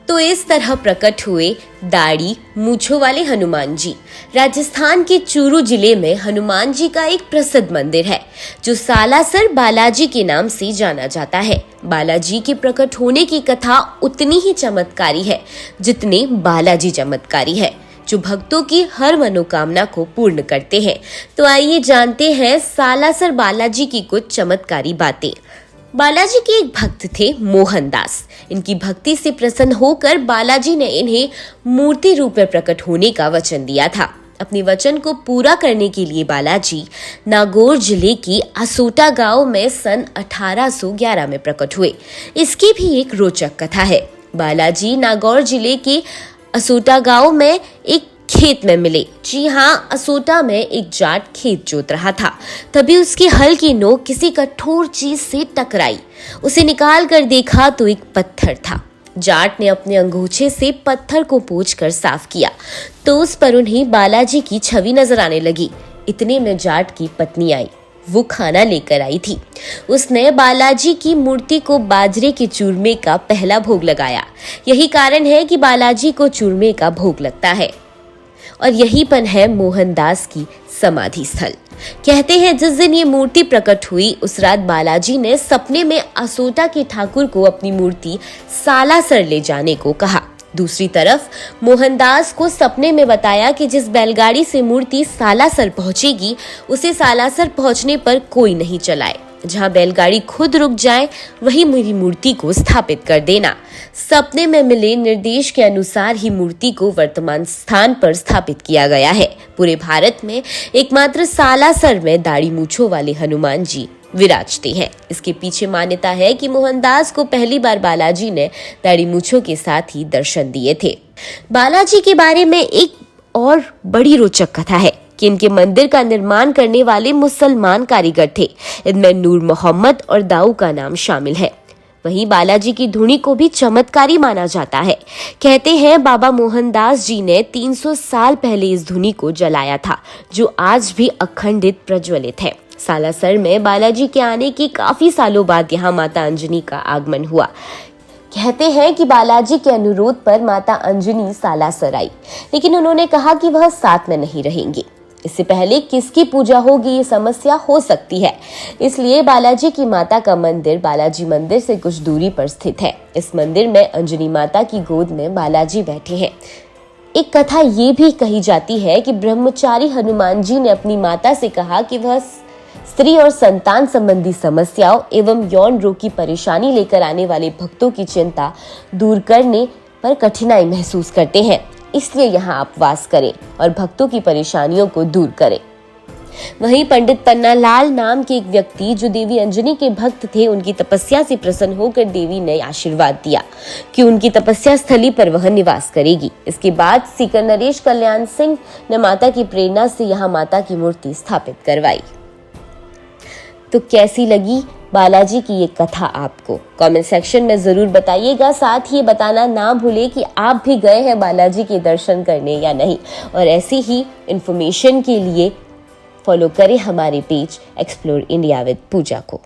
तो इस तरह प्रकट हुए दाढ़ी मूंछों वाले हनुमान जी। राजस्थान के चूरू जिले में हनुमान जी का एक प्रसिद्ध मंदिर है जो सालासर बालाजी के नाम से जाना जाता है। बालाजी के प्रकट होने की कथा उतनी ही चमत्कारी है जितने बालाजी चमत्कारी है, जो भक्तों की हर मनोकामना को पूर्ण करते हैं। तो आइए जानते हैं सालासर बालाजी की कुछ चमत्कारी बातें। बालाजी के एक भक्त थे मोहनदास। इनकी भक्ति से प्रसन्न होकर बालाजी ने इन्हें मूर्ति रूप में प्रकट होने का वचन दिया था। अपने वचन को पूरा करने के लिए बालाजी नागौर जिले की असोटा गांव में सन 1811 में प्रकट हुए। इसकी भी एक रोचक कथा है। बालाजी नागौर जिले के असोटा गांव में एक खेत में मिले। जी हाँ, असोटा में एक जाट खेत जोत रहा था। तभी उसकी हल की नोक किसी कठोर चीज से टकराई। उसे निकाल कर देखा तो एक पत्थर था। जाट ने अपने अंगूछे से पत्थर को पोंछकर साफ किया तो उस पर उन्हें बालाजी की छवि नजर आने लगी। इतने में जाट की पत्नी आई। वो खाना लेकर आई थी। उसने बालाजी की मूर्ति को बाजरे के चूरमे का पहला भोग लगाया। यही कारण है कि बालाजी को चूरमे का भोग लगता है और यही पन है मोहनदास की समाधि स्थल। कहते हैं जिस दिन ये मूर्ति प्रकट हुई उस रात बालाजी ने सपने में असोटा के ठाकुर को अपनी मूर्ति सालासर ले जाने को कहा। दूसरी तरफ मोहनदास को सपने में बताया कि जिस बैलगाड़ी से मूर्ति सालासर पहुंचेगी उसे सालासर पहुंचने पर कोई नहीं चलाए। जहां बैलगाड़ी खुद रुक जाए वही मेरी मूर्ति को स्थापित कर देना। सपने में मिले निर्देश के अनुसार ही मूर्ति को वर्तमान स्थान पर स्थापित किया गया है। पूरे भारत में एकमात्र सालासर में दाढ़ी मूंछों वाले हनुमान जी विराजते हैं। इसके पीछे मान्यता है कि मोहनदास को पहली बार बालाजी ने दाढ़ी मूंछों के साथ ही दर्शन दिए थे। बालाजी के बारे में एक और बड़ी रोचक कथा है कि इनके मंदिर का निर्माण करने वाले मुसलमान कारीगर थे। इनमें नूर मोहम्मद और दाऊ का नाम शामिल है। वहीं बालाजी की धुनी को भी चमत्कारी माना जाता है। कहते हैं बाबा मोहनदास जी ने 300 साल पहले इस धुनी को जलाया था जो आज भी अखंडित प्रज्वलित है। सालासर में बालाजी के आने के काफी सालों बाद यहाँ माता अंजनी का आगमन हुआ। कहते हैं कि बालाजी के अनुरोध पर माता अंजनी सालासर आई, लेकिन उन्होंने कहा कि वह साथ में नहीं रहेंगी। इससे पहले किसकी पूजा होगी ये समस्या हो सकती है, इसलिए बालाजी की माता का मंदिर बालाजी मंदिर से कुछ दूरी पर स्थित है। इस मंदिर में अंजनी माता की गोद में बालाजी बैठे हैं। एक कथा ये भी कही जाती है कि ब्रह्मचारी हनुमान जी ने अपनी माता से कहा कि वह स्त्री और संतान संबंधी समस्याओं एवं यौन रोग की परेशानी लेकर आने वाले भक्तों की चिंता दूर करने पर कठिनाई महसूस करते हैं, इसलिए यहाँ आप वास करें और भक्तों की परेशानियों को दूर करें। वहीं पंडित पन्नालाल नाम के एक व्यक्ति जो देवी अंजनी के भक्त थे, उनकी तपस्या से प्रसन्न होकर देवी ने आशीर्वाद दिया कि उनकी तपस्या स्थली पर वह निवास करेगी। इसके बाद सीकर नरेश कल्याण सिंह ने माता की प्रेरणा से यहाँ माता की मूर्ति स्थापित करवाई। तो कैसी लगी बालाजी की ये कथा आपको? कमेंट सेक्शन में जरूर बताइएगा। साथ ही ये बताना ना भूले कि आप भी गए हैं बालाजी के दर्शन करने या नहीं। और ऐसी ही इंफॉर्मेशन के लिए फॉलो करें हमारे पेज एक्सप्लोर इंडिया विद पूजा को।